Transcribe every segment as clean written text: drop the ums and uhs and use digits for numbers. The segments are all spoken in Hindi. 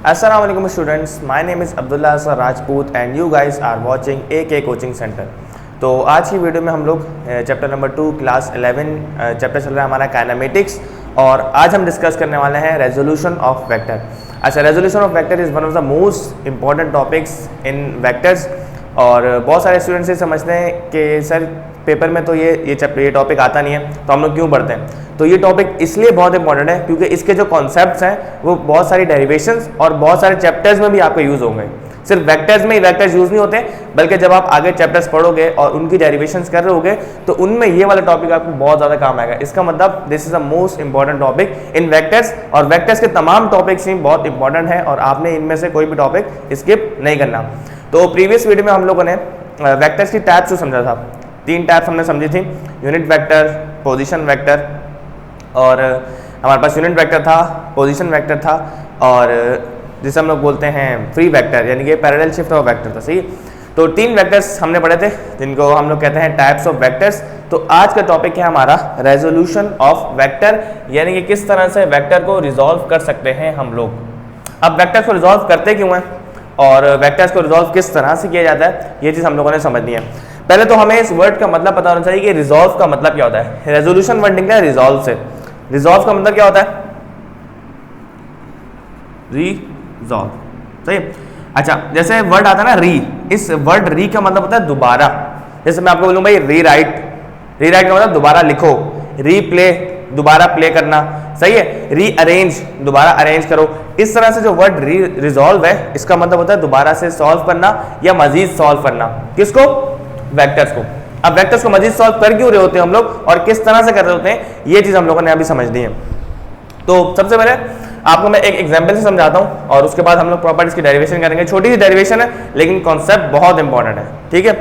Assalamu alaikum students, my name is Abdullah Asar Rajput and you guys are watching AK Coaching Center। तो आज की वीडियो में हम लोग चैप्टर नंबर 2 क्लास 11 चैप्टर चल रहा है हमारा काइनेमेटिक्स और आज हम डिस्कस करने वाले हैं रेजोल्यूशन ऑफ वेक्टर। अच्छा, resolution of vector is one of the most important topics in vectors और बहुत सारे स्टूडेंट्स ये समझते हैं कि सर पेपर में तो ये टॉपिक आता नहीं है तो हम लोग क्यों पढ़ते हैं। तो ये टॉपिक इसलिए बहुत इंपॉर्टेंट है क्योंकि इसके जो कॉन्सेप्ट्स हैं वो बहुत सारी डेरिवेशंस और बहुत सारे चैप्टर्स में भी आपको यूज़ होंगे। सिर्फ वेक्टर्स में ही वेक्टर्स यूज़ नहीं होते, बल्कि जब आप आगे चैप्टर्स पढ़ोगे और उनकी डेरिवेशंस कर रहे होगे तो उनमें ये वाला टॉपिक आपको बहुत ज़्यादा काम आएगा। इसका मतलब this is the most important topic in vectors और वेक्टर्स के तमाम टॉपिक्स ही बहुत इंपॉर्टेंट है और आपने इनमें से कोई भी टॉपिक स्किप नहीं करना। तो प्रीवियस वीडियो में हम लोगों ने वेक्टर्स की टाइप्स को समझा था। 3 टाइप्स हमने समझी थी, यूनिट वेक्टर, पोजीशन वेक्टर और हमारे पास यूनिट वेक्टर था, पोजीशन वेक्टर था और जिसे हम लोग बोलते हैं फ्री वेक्टर यानी कि पैरेलल शिफ्ट ऑफ वेक्टर था। सही, तो 3 वेक्टर्स हमने पढ़े थे जिनको हम लोग कहते हैं टाइप्स ऑफ वेक्टर्स। तो आज का टॉपिक है हमारा रेजोल्यूशन ऑफ वेक्टर यानी कि किस तरह से वेक्टर को रिजॉल्व कर सकते हैं हम लोग। अब वेक्टर्स को रिजॉल्व करते क्यों हैं और वेक्टर्स को रिजॉल्व किस तरह से किया जाता है, ये चीज़ हम लोगों ने समझनी है। पहले तो हमें इस वर्ड का मतलब पता होना चाहिए कि रिजॉल्व का मतलब क्या होता है। रेजोल्यूशन वर्ड निकला है रिजॉल्व से। रिजॉल्व का मतलब क्या होता है? रिजॉल्व। सही। अच्छा, जैसे वर्ड आता है ना री, इस वर्ड री का मतलब होता है दोबारा। जैसे मैं आपको बोलूँ भाई रीराइट, रीराइट का मतलब दोबारा लिखो, रीप्ले दोबारा प्ले करना। सही है। रीअरेंज दोबारा अरेंज करो। इस तरह से जो वर्ड रिजॉल्व है इसका मतलब होता है दोबारा से सॉल्व करना या मजीद सॉल्व करना। किसको? वेक्टर्स को। अब वेक्टर्स को मजीद सॉल्व कर क्यों रहे होते हैं हम लोग और किस तरह से कर रहे होते हैं, ये चीज हम लोगों ने अभी समझनी है। तो सबसे पहले आपको मैं एक एग्जांपल से समझाता हूं और उसके बाद हम लोग प्रॉपर इसकी डेरिवेशन करेंगे। छोटी सी डेरिवेशन है लेकिन कॉन्सेप्ट बहुत इंपॉर्टेंट है। ठीक है,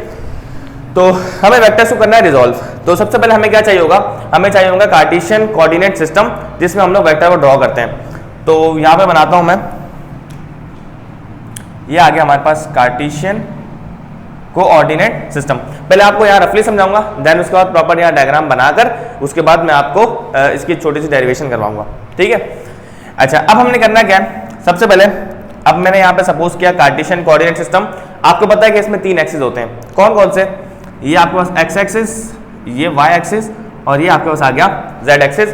तो हमें वेक्टर्स को करना है रिजॉल्व। तो सबसे पहले हमें क्या चाहिए होगा? हमें चाहिए होगा कार्टेशियन कोऑर्डिनेट सिस्टम जिसमें हम लोग वेक्टर को ड्रॉ करते हैं। तो यहां पे बनाता हूं मैं, ये आ गया हमारे पास कार्टेशियन कोऑर्डिनेट सिस्टम। पहले आपको यहाँ रफली समझाऊंगा, देन उसके बाद प्रॉपर यहाँ डायग्राम बनाकर उसके बाद मैं आपको इसकी छोटी सी डेरिवेशन करवाऊंगा। ठीक है। अच्छा, अब हमने करना क्या है? सबसे पहले अब मैंने यहाँ पे सपोज किया कार्टेशियन कोऑर्डिनेट सिस्टम। आपको पता है कि इसमें 3 एक्सिस होते हैं। कौन कौन से? ये आपके पास एक्स एक्सिस, ये वाई एक्सिस और ये आपके पास आ गया जेड एक्सिस।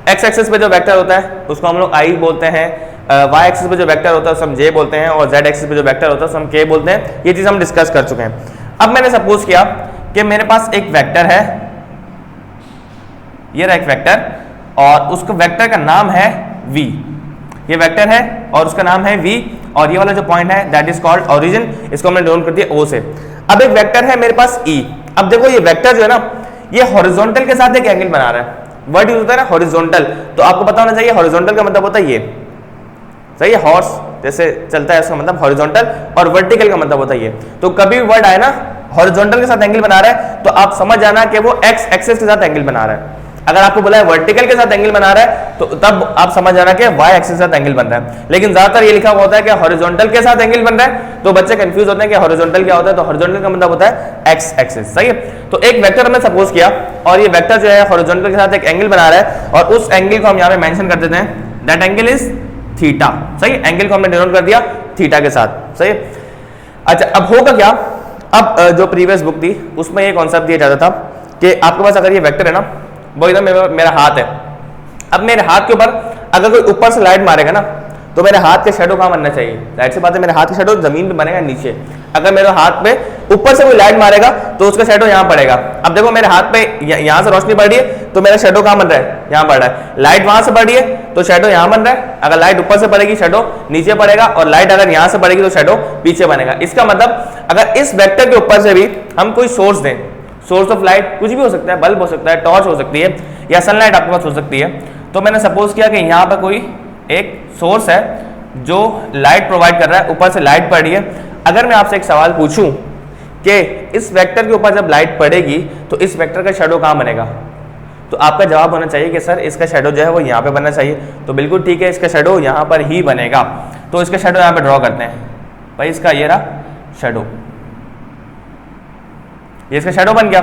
एक्स एक्सिस पे जो वेक्टर होता है उसको हम लोग आई बोलते हैं, वाई एक्सिस पे जो वेक्टर होता है उसको हम जे बोलते हैं और जेड एक्सिस पे जो वेक्टर होता है उसको हम के बोलते हैं। ये चीज़ हम डिस्कस कर चुके हैं। अब मैंने सपोज किया कि मेरे पास एक वेक्टर है, ये रहा एक वेक्टर और उसको वेक्टर का नाम है v। ये वेक्टर है और उसका नाम है v और ये वाला जो पॉइंट है दैट इज कॉल्ड ओरिजिन, इसको हमने डिनोट कर दिया o से। अब एक वेक्टर है मेरे पास e। अब देखो ये वेक्टर जो है ना ये हॉरिजॉन्टल के साथ एक एंगल बना रहा है। वर्ड यूज होता है ना हॉरिजॉन्टल, तो आपको पता होना चाहिए हॉरिजॉन्टल का मतलब होता है ये। सही है, हॉर्स जैसे चलता है उसका मतलब हॉरिजॉन्टल और वर्टिकल का मतलब होता है ये। तो कभी वर्ड आए ना हॉरिजॉन्टल के साथ एंगल बना रहा है तो आप समझ जाना कि वो एक्स एक्सिस के साथ एंगल बना रहा है। अगर आपको बोला है वर्टिकल के साथ एंगल बना रहा है तो तब आप समझ जाना कि वाई एक्सिस के साथ एंगल बन रहा है। लेकिन ज्यादातर ये लिखा हुआ होता है कि हॉरिजॉन्टल के साथ एंगल बन रहा है, तो बच्चे कंफ्यूज होते हैं कि हॉरिजॉन्टल क्या होता है। तो हॉरिजॉन्टल का मतलब होता है एक्स एक्सिस। सही है। तो एक वेक्टर हमने सपोज किया और ये वेक्टर जो है हॉरिजॉन्टल के साथ एक एंगल बना रहा है और उस एंगल को हम यहाँ पे मेंशन कर देते हैं, दैट एंगल इज थीटा। सही, एंगल को हमने डिनोट कर दिया थीटा के साथ। सही। अच्छा, अब होगा क्या? अब जो प्रीवियस बुक थी उसमें ये कॉन्सेप्ट दिया जाता था कि आपके पास अगर ये वेक्टर है ना, वो एकदम मेरा हाथ है। अब मेरे हाथ के ऊपर अगर कोई ऊपर से लाइट मारेगा ना तो मेरे हाथ के शेडो कहाँ बनना चाहिए? जाहिर सी बात है मेरे हाथ का शेडो जमीन पे बनेगा नीचे। अगर मेरे हाथ पे ऊपर से कोई लाइट मारेगा तो उसका शेडो यहाँ पड़ेगा। अब देखो मेरे हाथ पे यहाँ से रोशनी पड़ रही है तो मेरा शेडो कहाँ बन रहा है? यहाँ पड़ रहा है। लाइट वहां से पड़ रही है तो शेडो यहाँ बन रहा है। अगर लाइट ऊपर से पड़ेगी शेडो नीचे पड़ेगा और लाइट अगर यहाँ से पड़ेगी तो शेडो पीछे बनेगा। इसका मतलब अगर इस वेक्टर के ऊपर से भी हम कोई सोर्स दें, सोर्स ऑफ लाइट कुछ भी हो सकता है, बल्ब हो सकता है, टॉर्च हो सकती है या सनलाइट आपके पास हो सकती है। तो मैंने सपोज किया कि यहाँ पर कोई एक सोर्स है जो लाइट प्रोवाइड कर रहा है, ऊपर से लाइट पड़ रही है। अगर मैं आपसे एक सवाल पूछूं कि इस वेक्टर के ऊपर जब लाइट पड़ेगी तो इस वेक्टर का शेडो कहाँ बनेगा, तो आपका जवाब होना चाहिए कि सर इसका शेडो जो है वो यहाँ पे बनना चाहिए। तो बिल्कुल ठीक है, इसका शेडो यहाँ पर ही बनेगा। तो इसका शेडो यहाँ पे ड्रॉ करते हैं। भाई इसका ये रहा शेडो, ये इसका शेडो बन गया।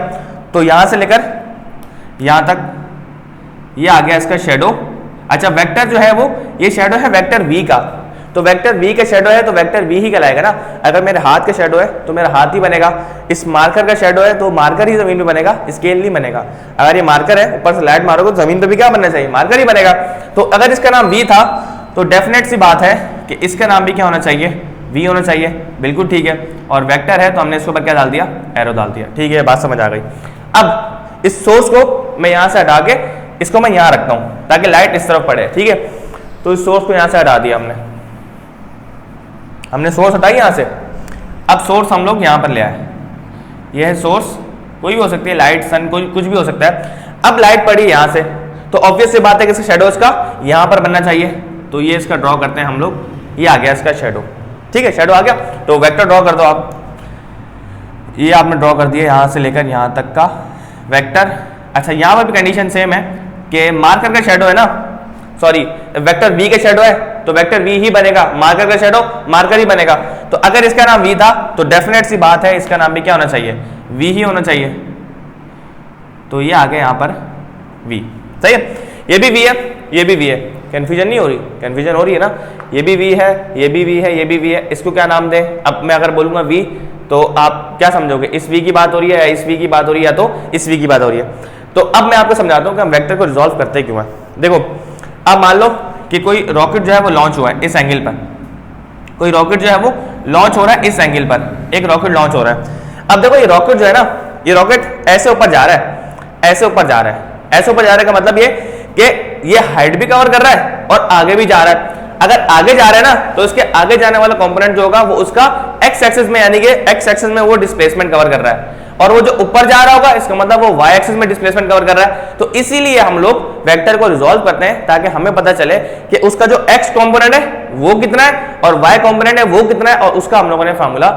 तो यहां से लेकर यहां तक ये आ गया इसका शेडो। अच्छा, वेक्टर जो है वो ये शेडो है वेक्टर v का। तो वेक्टर v का शेडो है तो वेक्टर v ही कहलाएगा ना। अगर मेरे हाथ का शेडो है तो मेरा हाथ ही बनेगा, इस मार्कर का शेडो है तो मार्कर ही जमीन पे बनेगा, स्केल नहीं बनेगा। अगर ये मार्कर है, ऊपर से लाइट मारोगे तो जमीन पे भी क्या बनना चाहिए, मार्कर ही बनेगा। तो अगर इसका नाम v था तो डेफिनेट सी बात है कि इसका नाम भी क्या होना चाहिए, v होना चाहिए। बिल्कुल ठीक है। और वेक्टर है तो हमने इसके ऊपर क्या डाल दिया, एरो डाल दिया। ठीक है, बात समझ आ गई। अब इस सोर्स को मैं यहां से हटा के इसको मैं यहां रखता हूं ताकि लाइट इस तरफ पड़े। ठीक है, तो इस सोर्स को यहां से हटा दिया हमने सोर्स हटाई यहां से। अब सोर्स हम लोग यहां पर ले आए, यह है सोर्स, कोई भी हो सकती है, लाइट, सन, कोई कुछ भी हो सकता है। अब लाइट पड़ी यहां से तो ऑब्वियस सी बात है कि इसका शेडो इसका यहां पर बनना चाहिए। तो ये इसका ड्रॉ करते हैं हम लोग, ये आ गया इसका शेडो। ठीक है, शेडो आ गया। तो वेक्टर ड्रॉ कर दो आप, ये आपने ड्रॉ कर दिया यहां से लेकर यहां तक का वेक्टर। अच्छा, यहां पर भी कंडीशन सेम है कि मार्कर का शेडो है ना, सॉरी वेक्टर v का शेडो है तो वेक्टर v ही बनेगा, मार्कर का शेडो मार्कर ही बनेगा। तो अगर इसका नाम v था तो डेफिनेट सी बात है इसका नाम भी क्या होना चाहिए, v ही होना चाहिए। तो ये आ गया यहाँ पर v, सही है। ये भी v है, ये भी v है, कंफ्यूजन नहीं हो रही, कंफ्यूजन हो रही है ना। ये भी v है, ये भी v है, ये भी v है, इसको क्या नाम दें। अब मैं अगर बोलूंगा v तो आप क्या समझोगे, इस v की बात हो रही है या इस v की बात हो रही है या तो इस v की बात हो रही है। तो अब मैं आपको समझाता हूँ कि हम वेक्टर को रिजॉल्व करते क्यों हैं। देखो, अब मान लो कि कोई रॉकेट जो है वो लॉन्च हुआ है इस एंगल पर, कोई रॉकेट जो है वो लॉन्च हो रहा है इस एंगल पर, एक रॉकेट लॉन्च हो रहा है। अब देखो ये रॉकेट जो है ना, ये रॉकेट ऐसे ऊपर जा रहा है, ऐसे ऊपर जा रहा है, ऐसे ऊपर जा रहा है का मतलब ये कि ये हाइट भी कवर कर रहा है और आगे भी जा रहा है। अगर आगे जा रहा है ना तो इसके आगे जाने वाला कंपोनेंट जो होगा वो उसका एक्स एक्सिस में, यानी कि एक्स एक्सिस में वो डिस्प्लेसमेंट कवर कर रहा है, और वो जो ऊपर जा रहा होगा इसका मतलब वो वाई एक्सिस में डिस्प्लेसमेंट कवर कर रहा है। तो इसीलिए हम लोग वेक्टर को रिजॉल्व करते हैं ताकि हमें पता चले कि उसका जो एक्स कंपोनेंट है वो कितना है और वाई कंपोनेंट है वो कितना है, और उसका हम लोगों ने फार्मूला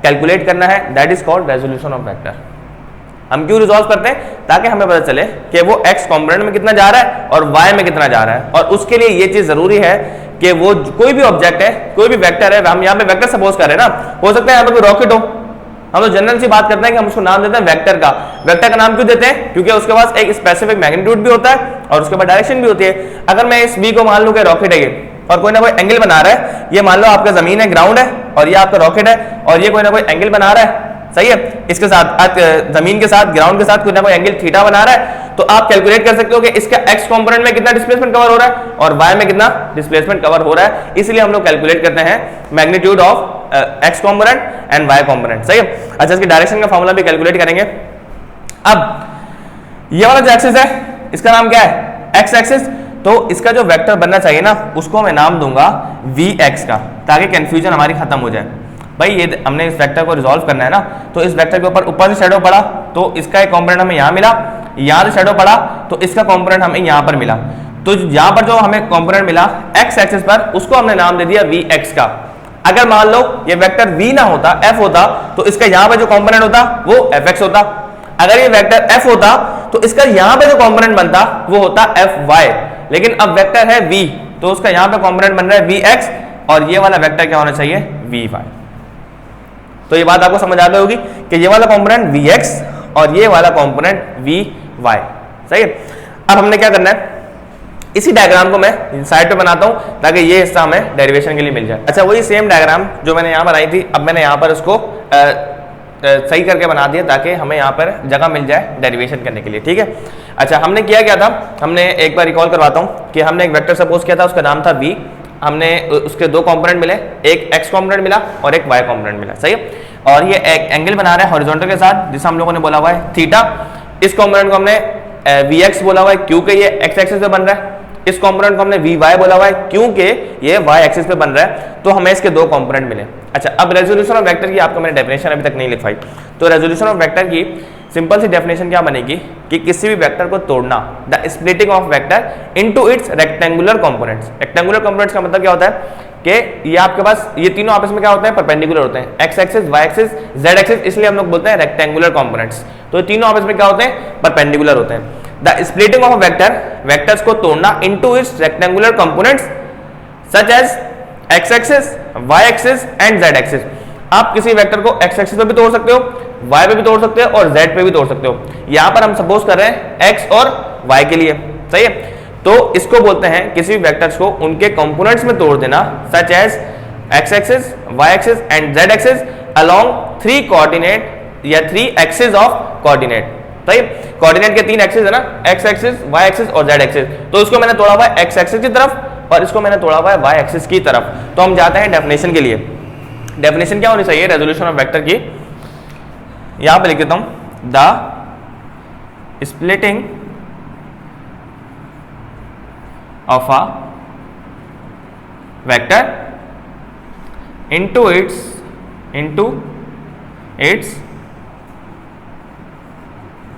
कैलकुलेट करना है। That is called resolution of vector. हम क्यों रिजॉल्व करते हैं, ताकि हमें पता चले कि वो एक्स कंपोनेंट में कितना जा रहा है और वाई में कितना जा रहा है। और उसके लिए ये चीज जरूरी है कि वो कोई भी ऑब्जेक्ट है, कोई भी वेक्टर है, हम यहाँ पे वेक्टर सपोज कर रहे हैं ना, हो सकता है यहाँ पे कोई रॉकेट हो, हम लोग जनरल सी बात करते हैं कि हम उसको नाम देते हैं वेक्टर का। वेक्टर का नाम क्यों देते हैं, क्योंकि उसके पास एक स्पेसिफिक मैग्नीट्यूड भी होता है और उसके बाद डायरेक्शन भी होती है। अगर मैं इस v को मान लूं कि रॉकेट है ये, और कोई ना कोई एंगल बना रहा है, ये मान लो आपका जमीन है, ग्राउंड है, और ये आपका रॉकेट है, और ये कोई ना कोई एंगल बना रहा है, सही है, इसके साथ जमीन के साथ ग्राउंड के साथ कोई ना कोई एंगल थीटा बना रहा है। तो आप कैलकुलेट कर सकते हो कि इसका एक्स कंपोनेंट में कितना डिस्प्लेसमेंट कवर हो रहा है और वाई में कितना डिस्प्लेसमेंट कवर हो रहा है। इसलिए हम लोग कैलकुलेट करते हैं magnitude of x component and y component, सही है। अच्छा, इसकी डायरेक्शन का फॉर्मूला भी कैलकुलेट करेंगे। अब ये वाला जो एक्सिस है इसका नाम क्या है, एक्स एक्सिस। तो इसका जो वेक्टर बनना चाहिए ना उसको मैं नाम दूंगा vx का, ताकि कंफ्यूजन हमारी खत्म हो जाए। भाई ये हमने इस वेक्टर को रिजॉल्व करना है ना, तो इस वेक्टर के ऊपर से शेडो पड़ा तो इसका एक कंपोनेंट हमें यहाँ मिला, यहाँ से शेडो पड़ा तो इसका कंपोनेंट हमें यहाँ पर मिला। तो यहाँ पर जो हमें कंपोनेंट मिला एक्स एक्सिस पर, उसको हमने नाम दे दिया vx का। अगर मान लो ये वेक्टर v ना होता, f होता, तो इसका यहाँ पर जो कंपोनेंट होता वो fx होता। अगर ये वेक्टर f होता तो इसका यहाँ पे जो कंपोनेंट बनता वो होता fy। लेकिन अब वेक्टर है v तो उसका यहाँ पे कंपोनेंट बन रहा है vx, और ये वाला वेक्टर क्या होना चाहिए, vy। तो ये बात आपको समझ आ गई होगी कि ये वाला कंपोनेंट vx और ये वाला कंपोनेंट vy, सही है। अब हमने क्या करना है, इसी डायग्राम को मैं साइड पे बनाता हूं ताकि ये हिस्सा हमें डेरिवेशन के लिए मिल जाए। अच्छा, वही सेम डायग्राम जो मैंने यहाँ पर आई थी, अब मैंने यहाँ पर उसको सही करके बना दिया ताकि हमें यहाँ पर जगह मिल जाए डेरिवेशन करने के लिए, ठीक है। अच्छा, हमने किया क्या था, हमने एक बार रिकॉल करवाता हूँ कि हमने एक वेक्टर सपोज किया था, उसका नाम था v। हमने उसके दो कंपोनेंट मिले, एक x कंपोनेंट मिला और एक y कंपोनेंट मिला, सही है। और ये एक एंगल बना रहा है हॉरिजॉन्टल के साथ, जिसे हम लोगों ने बोला हुआ है थीटा। इस कंपोनेंट को हमने vx बोला हुआ है क्योंकि ये x एक्सिस पे बन रहा है। इस कंपोनेंट को हमने vy बोला हुआ है क्योंकि ये y एक्सिस पे बन रहा है। तो हमें इसके दो कंपोनेंट मिले। अच्छा, अब रेजोल्यूशन ऑफ वेक्टर की आपको मैंने डेफिनेशन अभी तक नहीं लिखवाई। तो रेजोल्यूशन ऑफ वेक्टर की सिंपल सी डेफिनेशन क्या बनेगी कि किसी भी वेक्टर को तोड़ना, the splitting of vector into its rectangular components. Rectangular components का मतलब क्या होता है कि ये आपके पास ये तीनों आपस में क्या होते हैं, परपेंडिकुलर होते हैं, x axis, y axis, z axis, इसलिए हम लोग बोलते हैं रेक्टेंगुलर कंपोनेंट्स। तो ये तीनों आपस में क्या होते हैं, परपेंडिकुलर होते हैं। The splitting of vector, vectors को तोड़ना into its rectangular components such as x axis, y axis and z axis. आप किसी वेक्टर को एक्स एक्सिस पे भी तोड़ सकते हो, वाई पे भी तोड़ सकते हो और जेड पे भी तोड़ सकते हो। यहाँ पर हम सपोज कर रहे हैं एक्स और वाई के लिए, सही है। तो इसको बोलते हैं किसी भी वेक्टर्स को उनके कंपोनेंट्स में तोड़ देना, such as x axis, y axis and z axis along 3 coordinate या 3 एक्सिस ऑफ कोऑर्डिनेट। सही, कोऑर्डिनेट के 3 एक्सिस है ना, एक्स एक्सिस, वाई एक्सिस और जेड एक्सिस। तो इसको मैंने तोड़ा हुआ है एक्स एक्सिस की तरफ और इसको मैंने तोड़ा हुआ है वाई एक्सिस की तरफ। तो हम जाते हैं डेफिनेशन के लिए। डेफिनेशन क्या होनी चाहिए रेजोल्यूशन ऑफ वेक्टर की? यहां पे लिख देता हूं, the splitting of a vector into its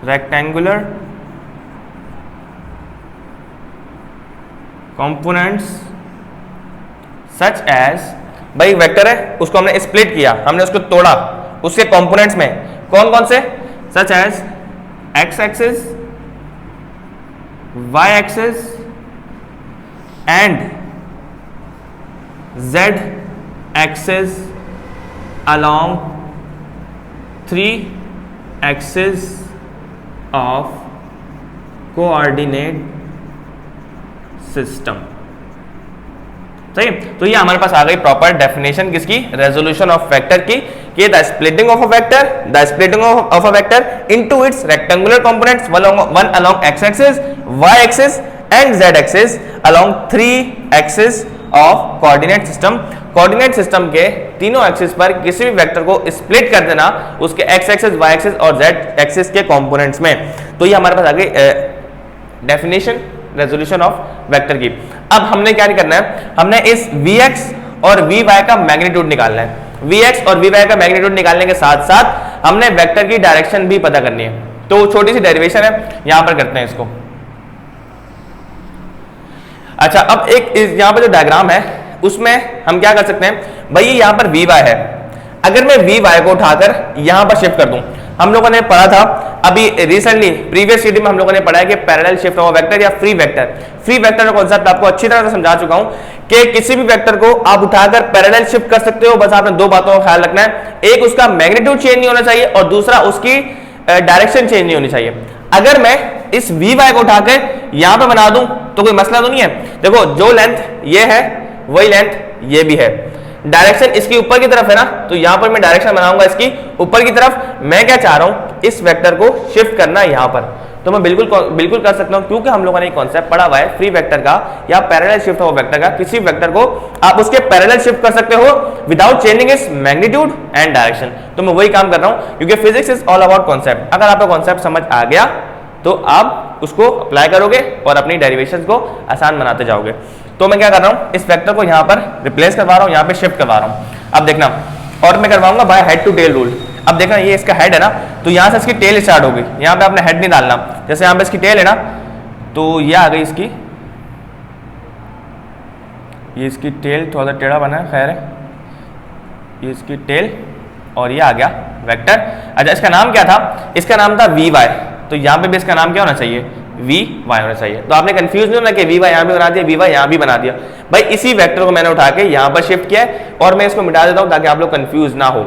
rectangular components such as, भाई वेक्टर है उसको हमने स्प्लिट किया, हमने उसको तोड़ा, उसके कंपोनेंट्स में कौन कौन से, such as x axis, y axis and z axis along 3 axes of coordinate system। सही, तो ये हमारे पास आ गई प्रॉपर डेफिनेशन किसकी, रेजोल्यूशन ऑफ वेक्टर की, कि the splitting of a vector into its rectangular components, one along x axis, y axis and z axis along 3 axis of coordinate system. Coordinate system के तीनों एक्सिस पर किसी भी वेक्टर को स्प्लिट कर देना उसके एक्स एक्सिस, वाई एक्सिस और जेड एक्सिस के कंपोनेंट्स में। तो ये हमारे पास आ गई डेफिनेशन रेजोल्यूशन ऑफ वेक्टर की। अब हमने क्या करना है, हमने इस Vx और Vy का मैग्नीट्यूड निकालना है। Vx और Vy का मैग्नीट्यूड निकालने के साथ साथ हमने वेक्टर की डायरेक्शन भी पता करनी है। तो छोटी सी डेरिवेशन है, यहां पर करते हैं इसको। अच्छा, अब एक यहां पर जो डायग्राम है उसमें हम क्या कर सकते हैं, भाई यहां पर Vy है, अगर मैं Vy को उठाकर यहां पर शिफ्ट कर दूं, हम लोगों ने पढ़ा था अभी रिसेंटली प्रीवियस वीडियो में हम लोगों ने पढ़ा है कि पैरेलल शिफ्ट ऑफ वेक्टर या फ्री वेक्टर। फ्री वेक्टर का कॉन्सेप्ट आपको अच्छी तरह से समझा चुका हूं कि किसी भी वेक्टर को आप उठाकर पैरेलल शिफ्ट कर सकते हो। बस आपने दो बातों का ख्याल रखना है, एक उसका मैग्नीट्यूड चेंज नहीं होना चाहिए और दूसरा उसकी डायरेक्शन चेंज नहीं होनी चाहिए। अगर मैं इस Vy को उठाकर यहां पर बना दूं तो कोई मसला तो नहीं है। देखो, जो लेंथ ये है वही लेंथ ये भी है, डायरेक्शन इसकी ऊपर की तरफ है ना, तो यहां पर मैं डायरेक्शन बनाऊंगा इसकी ऊपर की तरफ। मैं क्या चाह रहा हूं, इस वेक्टर को शिफ्ट करना यहां पर, तो मैं बिल्कुल कर सकता हूं, क्योंकि हम लोगों ने एक कॉन्सेप्ट पढ़ा हुआ है फ्री वेक्टर का या पैरेलल शिफ्ट ऑफ वेक्टर का। किसी वेक्टर को आप उसके पैरेलल शिफ्ट कर सकते हो without changing its magnitude and direction. तो मैं वही काम कर रहा हूं, क्योंकि physics is all about concept. अगर आपको कॉन्सेप्ट समझ आ गया तो आप उसको अप्लाई करोगे और अपनी डेरिवेशंस को आसान बनाते जाओगे। तो मैं क्या कर रहा हूं, इस वेक्टर को यहां पर रिप्लेस करवा रहा हूं, यहां पे शिफ्ट करवा रहा हूं। अब देखना, और मैं करवाऊंगा by head to tail rule. अब देखना, ये इसका हेड है ना, तो यहां से इसकी टेल स्टार्ट होगी। यहां पे आपने हेड नहीं डालना, जैसे यहां पे इसकी टेल है ना, तो ये आ गई इसकी, ये इसकी टेल थोड़ा सा टेढ़ा बना है, खैर है, ये इसकी टेल और ये आ गया वेक्टर। अच्छा, इसका नाम क्या था, इसका नाम था Vy, तो यहां पे भी इसका नाम क्या होना चाहिए, Vy होना चाहिए। तो आपने कंफ्यूज नहीं होना कि Vy यहां भी बना दिया, Vy यहां भी बना दिया। भाई इसी वेक्टर को मैंने उठा के यहां पर शिफ्ट किया है और मैं इसको मिटा देता हूं ताकि आप लोग कंफ्यूज ना हो।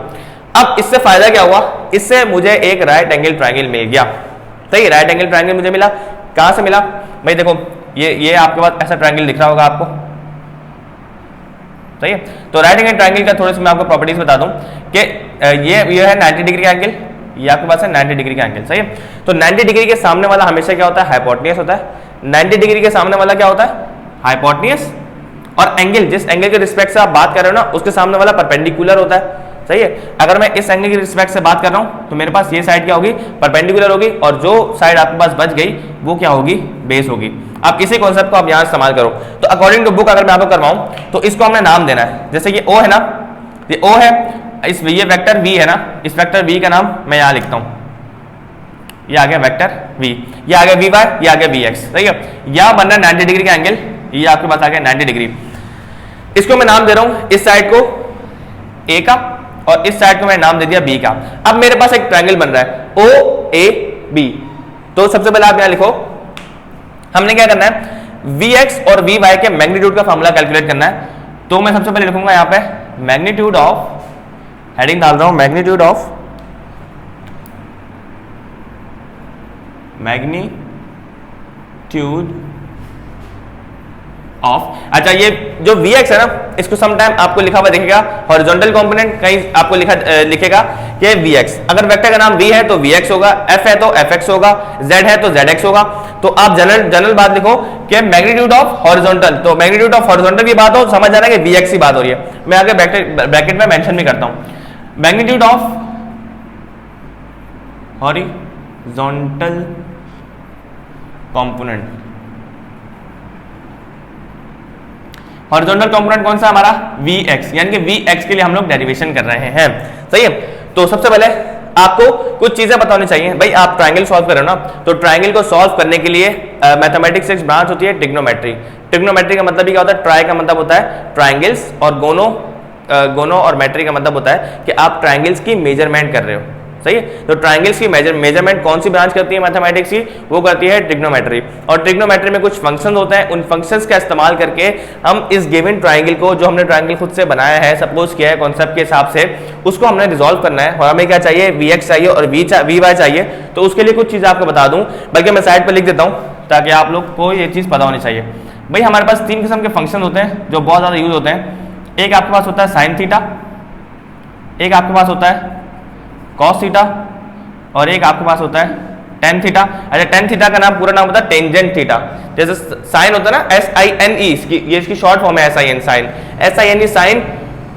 अब इससे फायदा क्या हुआ, इससे मुझे एक राइट एंगल ट्रायंगल मिल गया। सही, राइट एंगल ट्रायंगल मुझे मिला, कहां से मिला भाई, देखो ये आपके पास ऐसा ट्रायंगल दिख रहा होगा आपको, सही है। तो राइट एंगल ट्रायंगल का थोड़ी सी मैं आपको प्रॉपर्टीज बता दूं कि ये है 90 डिग्री का एंगल, ये आपके पास है 90 डिग्री का एंगल, सही है। तो 90 डिग्री के सामने वाला हमेशा क्या होता है, हाइपोटेन्यूस होता है। 90 डिग्री के सामने वाला क्या होता है, हाइपोटेन्यूस, और एंगल, जिस एंगल के रिस्पेक्ट से आप बात कर रहे हो ना, उसके सामने वाला परपेंडिकुलर होता है, सही है। अगर मैं इस एंगल की रिस्पेक्ट से बात कर रहा हूं तो मेरे पास ये साइड क्या होगी, परपेंडिकुलर होगी, और जो साइड आपके पास बच गई वो क्या होगी, बेस होगी। आप इसी कॉन्सेप्ट को आप यहां इस्तेमाल करो। तो अकॉर्डिंग टू बुक अगर मैं आपको करवाऊं तो इसको हमने नाम देना है, जैसे कि O है ना, ये O है, ये वेक्टर V है ना, इस वेक्टर V का नाम मैं यहां लिखता हूं, ये आ गया वेक्टर V, ये आ गया Vy, ये आ गया Vx, सही है। यहां बन रहा है 90 डिग्री का एंगल, ये आपके पास आ गया 90 डिग्री। इसको मैं नाम दे रहा हूं, इस साइड को A का और इस साइड को मैं नाम दे दिया B का। अब मेरे पास एक ट्रायंगल बन रहा है OAB। तो सबसे पहले आप यहां लिखो, हमने क्या करना है, Vx और Vy के मैग्नीट्यूड का फॉर्मूला कैलकुलेट करना है। तो मैं सबसे पहले लिखूंगा यहां पे मैग्नीट्यूड ऑफ, हेडिंग डाल रहा हूं, मैग्नीट्यूड ऑफ ऑफ। अच्छा, ये जो Vx है ना, इसको समटाइम आपको लिखा हुआ दिखेगा हॉरिजॉन्टल कंपोनेंट, कहीं आपको लिखेगा कि Vx। अगर वेक्टर का नाम V है तो Vx होगा, F है तो Fx होगा, Z है तो ZX होगा। तो आप जनरल बात लिखो कि मैग्नीट्यूड ऑफ हॉरिजॉन्टल, तो मैग्नीट्यूड ऑफ हॉरिजॉन्टल की बात हो, समझ जाना कि Vx की बात हो रही है। मैं आगे ब्रैकेट में मेंशन भी करता हूं, magnitude of horizontal component. Horizontal component कौन सा हमारा? Vx, यानी कि Vx के लिए हम लोग डेरिवेशन कर रहे हैं। सही है। तो सबसे पहले आपको कुछ चीजें बतानी चाहिए। भाई आप ट्रायंगल सॉल्व कर रहे हो ना, तो ट्रायंगल को सॉल्व करने के लिए मैथमेटिक्स एक ब्रांच होती है ट्रिग्नोमेट्री। ट्रिग्नोमेट्री का मतलब क्या होता है? ट्राई का मतलब होता है ट्रायंगल्स, और गोनो और मेट्री का मतलब होता है कि आप ट्रायंगल्स की मेजरमेंट कर रहे हो। सही है। तो ट्रायंगल्स की मेजरमेंट कौन सी ब्रांच करती है मैथमेटिक्स की? वो करती है ट्रिग्नोमेट्री। और ट्रिग्नोमेट्री में कुछ फंक्शंस होते हैं, उन फंक्शंस का इस्तेमाल करके हम इस गिवन ट्रायंगल को, जो हमने ट्रायंगल खुद से बनाया है, सपोज किया है कॉन्सेप्ट के हिसाब से, उसको हमने रिजॉल्व करना है। और हमें क्या चाहिए? Vx चाहिए और Vy चाहिए। तो उसके लिए कुछ चीज़ आपको बता दूं, बल्कि मैं साइड पर लिख देता हूँ ताकि आप लोग को ये चीज़ पता होनी चाहिए। भाई हमारे पास 3 किस्म के फंक्शन होते हैं जो बहुत ज़्यादा यूज होते हैं। एक आपके पास होता है साइन थीटा, एक आपके पास होता है कॉस थीटा, और एक आपके पास होता है टेन थीटा। अच्छा, टेन थीटा का नाम पूरा नाम होता है टेंजेंट थीटा। जैसे साइन होता है ना, SINE, ये इसकी शॉर्ट फॉर्म है SIN, sine, SINE sine.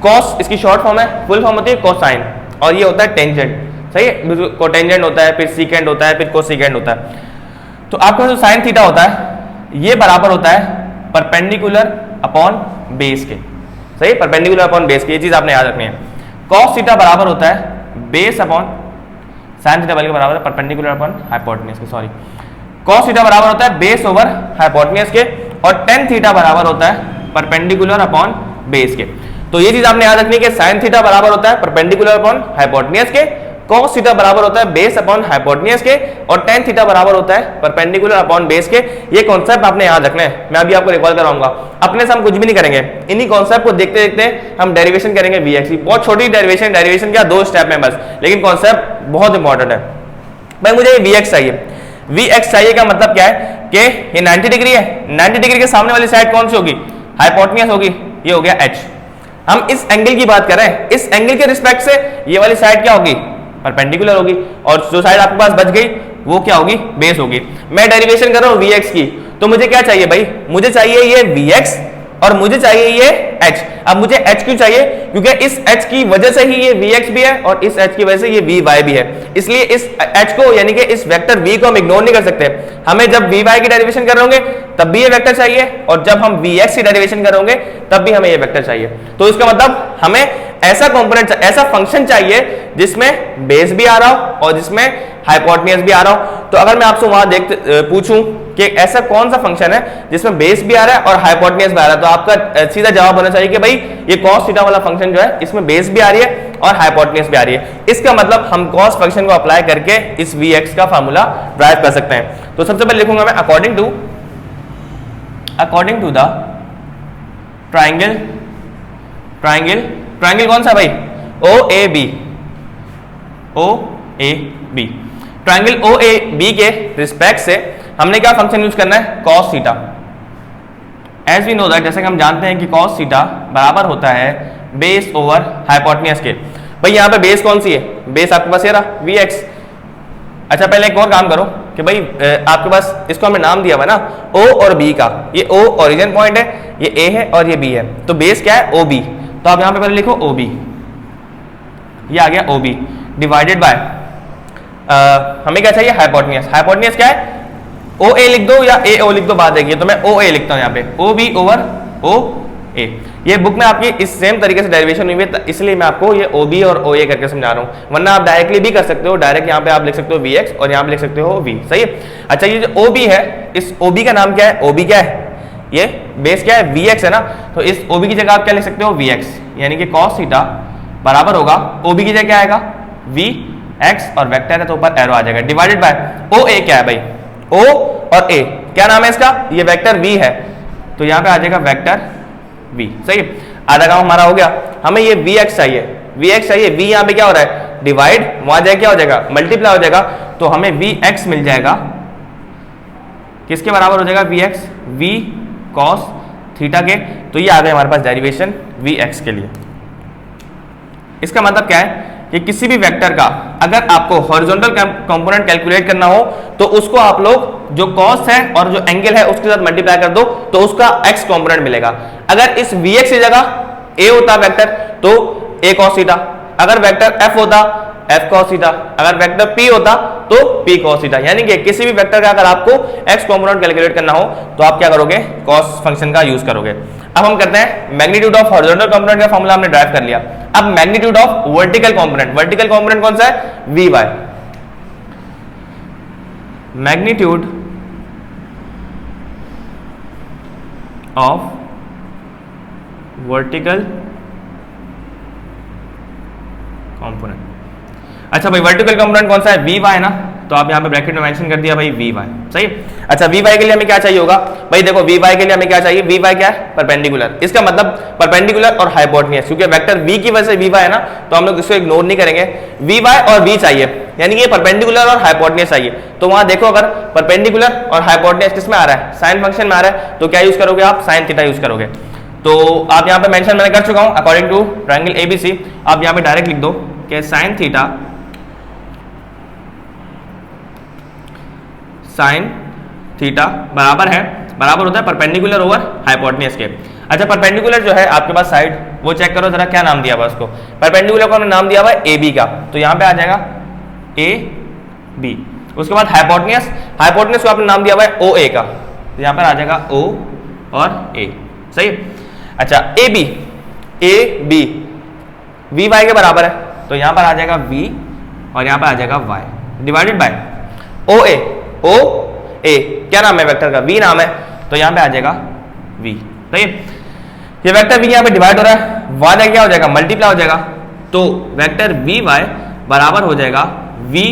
Cos इसकी शॉर्ट फॉर्म है, फुल फॉर्म होती है कोसाइन, और ये होता है टेंजेंट। सही है। कोटेंजेंट होता है, फिर सीकेंड होता है, फिर कोसिकेंड होता है। तो आपके पास जो साइन थीटा होता है, ये बराबर होता है परपेंडिकुलर अपॉन बेस के। सही, परपेंडिकुलर अपॉन बेस के, ये चीज आपने याद रखनी है। कॉस थीटा बराबर होता है बेस अपॉन साइन थीटा, बल्कि बराबर है परपेंडिकुलर अपॉन हाइपोटेन्यूज के, सॉरी। कॉस थीटा बराबर होता है बेस ओवर हाइपोटेन्यूज के, और टेन थीटा बराबर होता है परपेंडिकुलर अपॉन बेस के। तो ये चीज आपने याद रखनी है कि साइन थीटा बराबर होता है परपेंडिकुलर अपॉन हाइपोटेन्यूज के, कॉस थीटा बराबर होता है बेस अपॉन हाइपोटेन्यूज के, और टेन थीटा बराबर होता है परपेंडिकुलर अपॉन बेस के। ये कॉन्सेप्ट आपने याद रखना है। मैं अभी आपको रिकॉल कराऊंगा। अपने से हम कुछ भी नहीं करेंगे, इन्हीं कॉन्सेप्ट को देखते देखते हम डेरिवेशन करेंगे Vx की। बहुत छोटी डेरिवेशन क्या, 2 स्टेप में बस, लेकिन कॉन्सेप्ट बहुत इंपॉर्टेंट है। भाई मुझे Vx चाहिए। Vx चाहिए का मतलब क्या है कि ये 90 डिग्री है, 90 डिग्री के सामने वाली साइड कौन सी होगी? हाइपोटेन्यूज होगी। ये हो गया h। हम इस एंगल की बात कर रहे हैं, इस एंगल के रिस्पेक्ट से ये वाली साइड क्या होगी? परपेंडिकुलर होगी, और जो साइड आपके पास बच गई वो क्या होगी? बेस होगी। मैं डेरिवेशन कर रहा हूं Vx की, तो मुझे क्या चाहिए भाई? मुझे चाहिए ये Vx, और मुझे चाहिए ये h। अब मुझे h क्यों चाहिए? क्योंकि इस h की वजह से ही ये Vx भी है, और इस h की वजह से ये Vy भी है। इसलिए इस h को, यानी कि इस वेक्टर v को हम इग्नोर नहीं कर सकते। हमें जब Vy की डेरिवेशन कर रहे होंगे तब भी ये वेक्टर चाहिए, और जब हम Vx की डेरिवेशन कर रहे होंगे तब भी हमें ये वेक्टर चाहिए। तो इसका मतलब हमें ऐसा कंपोनेंट, ऐसा फंक्शन चाहिए जिसमें बेस भी आ रहा हो और जिसमें हाइपोटेन्यूज भी आ रहा हो। तो अगर मैं आपसे वहां पूछूं कि ऐसा कौन सा फंक्शन है जिसमें बेस भी आ रहा है और हाइपोटेन्यूज भी आ रहा है, तो आपका सीधा जवाब होना चाहिए कि भाई ये कॉस थीटा वाला फंक्शन जो है, इसमें बेस भी आ रही है और हाइपोटेन्यूज भी आ रही है। इसका मतलब हम कॉस फंक्शन को अप्लाई करके इस Vx का फार्मूला ड्राइव कर सकते हैं। तो सबसे पहले लिखूंगा मैं अकॉर्डिंग टू द ट्राइंगल कौन सा भाई? OAB। ट्राइंगल OAB के रिस्पेक्ट से हमने क्या फंक्शन यूज करना है? Cos theta. As we know that, जैसे कि हम जानते हैं कि कॉस थीटा बराबर होता है बेस ओवर हाइपोटेन्यूज के। भाई यहाँ पे बेस कौन सी है? बेस आपके पास ये रहा Vx। अच्छा, पहले एक और काम करो कि भाई आपके पास इसको हमने नाम दिया हुआ ना O और B का। ये O ओरिजिन पॉइंट है, ये A है और ये B है। तो बेस क्या है? OB। तो आप यहाँ पे पहले लिखो OB, ये आ गया OB डिवाइडेड बाय हमें क्या चाहिए? हाइपोटेन्यूज। हाइपोटेन्यूज क्या है? OA लिख दो या AO लिख दो, बात देखिए। तो मैं OA लिखता हूँ यहाँ पे, OB ओवर OA। ये बुक में आपकी इस सेम तरीके से डेरिवेशन हुई है, इसलिए मैं आपको ये OB और OA करके समझा रहा हूँ। वरना आप डायरेक्टली भी कर सकते हो, डायरेक्ट यहाँ पे आप लिख सकते हो Vx और यहाँ पे लिख सकते हो V। सही है। अच्छा, ये जो OB है, इस OB का नाम क्या है? OB क्या है? ये बेस क्या है? Vx है ना। तो इस OB की जगह आप क्या लिख सकते हो? Vx, यानी कि cos थीटा बराबर होगा, OB की जगह क्या आएगा? Vx, और वेक्टर है तो ऊपर एरो आ जाएगा, डिवाइडेड बाय OA। क्या है भाई? O और A, क्या नाम है इसका? ये वेक्टर V है, तो यहाँ पे आ जाएगा वेक्टर V। सही है। आधा काम हमारा हो गया। हमें ये Vx चाहिए, V यहाँ पे क्या हो रहा है? डिवाइड, वहां जाए क्या हो जाएगा? मल्टीप्लाई हो जाएगा। तो हमें Vx मिल जाएगा, किसके बराबर हो जाएगा? Vx V cos थीटा के। तो ये आ गए हमारे पास डेरिवेशन वी एक्स के लिए। इसका मतलब क्या है कि किसी भी वेक्टर का अगर आपको हॉरिजॉन्टल कंपोनेंट कैलकुलेट करना हो तो उसको आप लोग जो कॉस है और जो एंगल है उसके साथ मल्टीप्लाई कर दो तो उसका एक्स कंपोनेंट मिलेगा। अगर इस वी एक्स की जगह ए होता वेक्टर तो ए कॉस थीटा, अगर वेक्टर एफ होता एफ कॉस थीटा, अगर वेक्टर पी होता तो पी कॉस थीटा। यानी कि किसी भी वेक्टर का अगर आपको एक्स कंपोनेंट कैलकुलेट करना हो तो आप क्या करोगे, कॉस फंक्शन का यूज करोगे। अब हम करते हैं मैग्नीट्यूड ऑफ हॉरिजॉन्टल कंपोनेंट का फॉर्मूला हमने ड्राइव कर लिया। अब magnitude of vertical component, vertical component कौन सा है, V Y. Magnitude of vertical component. अच्छा भाई वर्टिकल कंपोनेंट कौन सा है, वी वाई ना, तो आप यहां पे ब्रैकेट में मेंशन कर दिया भाई वी वाई, सही। अच्छा वी वाई के लिए हमें क्या चाहिए होगा भाई, देखो वी वाई के लिए हमें क्या चाहिए, वी वाई क्या है, परपेंडिकुलर। इसका मतलब परपेंडिकुलर और हाइपोटेन्यूज, क्योंकि वेक्टर वी की वजह से वी वाई है ना, तो हम लोग इसको इग्नोर नहीं करेंगे। वी वाई और वी चाहिए, यानी कि परपेंडिकुलर और हाइपोटेन्यूज चाहिए। तो वहां देखो अगर परपेंडिकुलर और हाइपोटेन्यूज किस में आ रहा है, साइन फंक्शन में आ रहा है, तो क्या यूज करोगे आप, साइन थीटा यूज करोगे। तो आप यहाँ पे मेंशन मैंने कर चुका हूं, अकॉर्डिंग टू ट्रायंगल एबीसी आप यहाँ पे डायरेक्ट लिख दो कि साइन थीटा साइन थीटा बराबर है, बराबर होता है परपेंडिकुलर ओवर हाइपोटेन्यूज के। अच्छा परपेंडिकुलर जो है आपके पास साइड, वो चेक करो जरा क्या नाम दिया हुआ उसको, परपेंडिकुलर को हमने नाम दिया हुआ है ए बी का, तो यहाँ पे आ जाएगा ए बी। उसके बाद हाइपोटेन्यूज, हाइपोटेन्यूज को आपने नाम दिया हुआ है ओ ए का, तो यहाँ पर आ जाएगा ओ और ए, सही। अच्छा ए बी वी वाई के बराबर है, तो यहाँ पर आ जाएगा वी और यहाँ पर आ जाएगा वाई डिवाइडेड बाय ओ ए, क्या नाम है वेक्टर का, वी नाम है, तो यहाँ पे आ जाएगा वी, सही। ये वेक्टर वी यहाँ पे डिवाइड हो रहा है, वाई क्या हो जाएगा, मल्टीप्लाई हो जाएगा, तो वेक्टर वी वाई बराबर हो जाएगा वी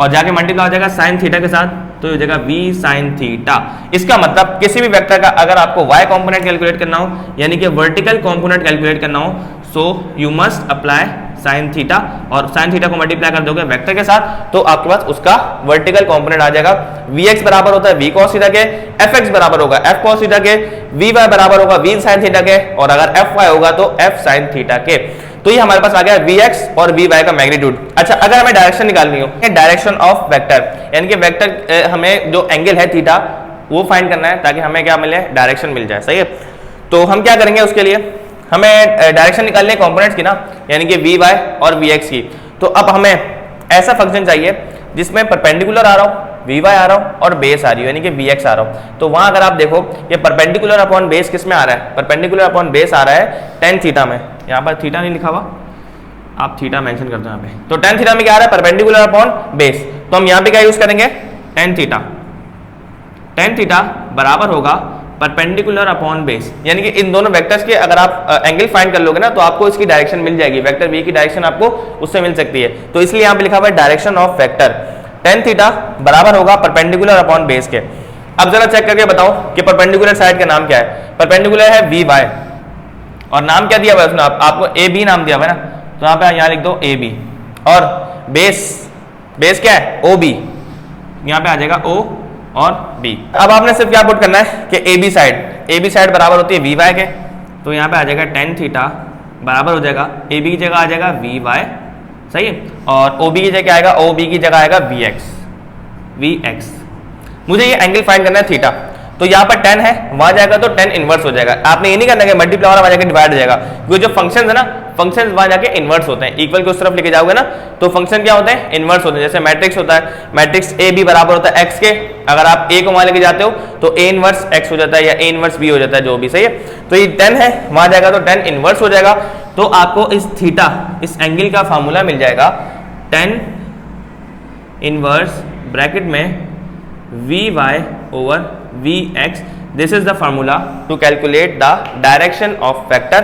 और जाके मल्टीप्लाई हो जाएगा साइन थीटा के साथ, तो हो जाएगा वी साइन थीटा। इसका मतलब किसी भी वेक्टर का अगर आपको वाई कंपोनेंट कैलकुलेट करना हो, यानी कि वर्टिकल कंपोनेंट कैलकुलेट करना हो, so you must apply sine theta, और साइन थीटा को मल्टीप्लाई कर दोगे वेक्टर के साथ, तो आपके पास उसका वर्टिकल कंपोनेंट आ जाएगा। वी एक्स बराबर होता है वी कॉस थीटा के, एफ एक्स बराबर होगा एफ कॉस थीटा के, वी वाई बराबर होगा वी साइन थीटा के, और अगर एफ वाई होगा तो एफ साइन थीटा के। तो ये हमारे पास आ गया वी एक्स और वी वाई का मैग्नीट्यूड। अच्छा अगर हमें डायरेक्शन निकालनी हो, डायरेक्शन ऑफ वेक्टर, यानी कि वेक्टर हमें जो एंगल है थीटा वो फाइंड करना है ताकि हमें क्या मिले, डायरेक्शन मिल जाए, सही है। तो हम क्या करेंगे उसके लिए, हमें डायरेक्शन निकालनी है कंपोनेंट्स की ना, यानी कि वी वाई और वी एक्स की। तो अब हमें ऐसा फंक्शन चाहिए जिसमें परपेंडिकुलर आ रहा हो, वी वाई आ रहा हो और बेस आ रही हो, यानी कि वी एक्स आ रहा हो। तो वहां अगर आप देखो ये परपेंडिकुलर अपॉन बेस किस में आ रहा है, परपेंडिकुलर अपॉन बेस आ रहा है टेन थीटा में, यहाँ पर थीटा नहीं लिखा हुआ, आप थीटा मेंशन कर दो यहाँ पे। तो टेन थीटा में क्या आ रहा है, परपेंडिकुलर अपॉन बेस, तो हम यहाँ पे क्या यूज करेंगे, टेन थीटा। टेन थीटा बराबर होगा परपेंडिकुलर अपॉन बेस, यानी कि इन दोनों वेक्टर्स के अगर आप एंगल फाइंड कर लोगे ना तो आपको इसकी डायरेक्शन मिल जाएगी, वेक्टर वी की डायरेक्शन आपको उससे मिल सकती है। तो इसलिए यहाँ पे लिखा हुआ है direction of vector, tan theta बराबर होगा परपेंडिकुलर अपॉन बेस के। अब जरा चेक करके बताओ कि परपेंडिकुलर साइड का नाम क्या है, परपेंडिकुलर है वी वाई और नाम क्या दिया हुआ है उसने, आपको ए बी नाम दिया हुआ है ना, तो यहाँ पे यहाँ लिख दो ए बी, और बेस क्या है, ओ बी, यहाँ पे आ जाएगा ओ और बी। अब आपने सिर्फ क्या पुट करना है कि ए बी साइड बराबर होती है वी वाई के, तो यहाँ पे आ जाएगा टेन थीटा बराबर हो जाएगा ए बी की जगह आ जाएगा वी वाई, सही है, और ओ बी की जगह आएगा, ओ बी की जगह आएगा वी एक्स। मुझे ये एंगल फाइंड करना है थीटा, तो यहाँ पर 10 है, वहां जाएगा तो 10 इनवर्स हो जाएगा। आपने ये नहीं करना कि मल्टीप्लाई वाला वहां जाके डिवाइड हो जाएगा, क्योंकि जो फंक्शंस है ना, फंक्शंस वहां जाके इनवर्स होते हैं, इक्वल के उस तरफ लेके जाओगे ना तो फंक्शन क्या होते हैं, इनवर्स होते हैं। जैसे मैट्रिक्स होता है, मैट्रिक्स ए बी बराबर होता है एक्स के, अगर आप ए को वहां लेके जाते हो तो ए इनवर्स एक्स हो जाता है या ए इनवर्स बी हो जाता है, जो भी, सही है। तो ये 10 है, वहां जाएगा तो 10 इनवर्स हो जाएगा, तो आपको इस थीटा, इस एंगल का फार्मूला मिल जाएगा 10 इनवर्स ब्रैकेट में V Y over V X. This is the formula to calculate the direction of vector.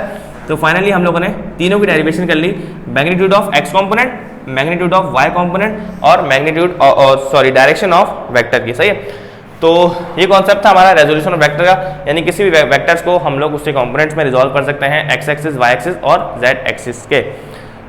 तो फाइनली हम लोगों ने तीनों की डेरिवेशन कर ली, magnitude of x component, magnitude of Y component और मैग्नीट्यूड डायरेक्शन ऑफ वेक्टर की, सही है। तो ये कॉन्सेप्ट था हमारा रेजोल्यूशन ऑफ वेक्टर का, यानी किसी भी वेक्टर्स को हम लोग उसके कंपोनेंट्स में रिजॉल्व कर सकते हैं, एक्स एक्सिस, वाई एक्सिस और जेड एक्सिस के।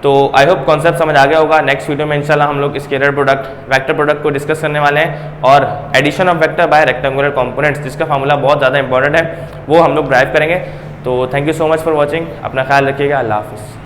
तो आई होप कॉन्सेप्ट समझ आ गया होगा। नेक्स्ट वीडियो में इंशाल्लाह हम लोग स्केलर प्रोडक्ट, वेक्टर प्रोडक्ट को डिस्कस करने वाले हैं और addition of vector by rectangular components, जिसका फार्मूला बहुत ज़्यादा इंपॉर्टेंट है, वो हम लोग ड्राइव करेंगे। तो thank you so much for watching, अपना ख्याल रखिएगा, अल्लाह हाफिज़।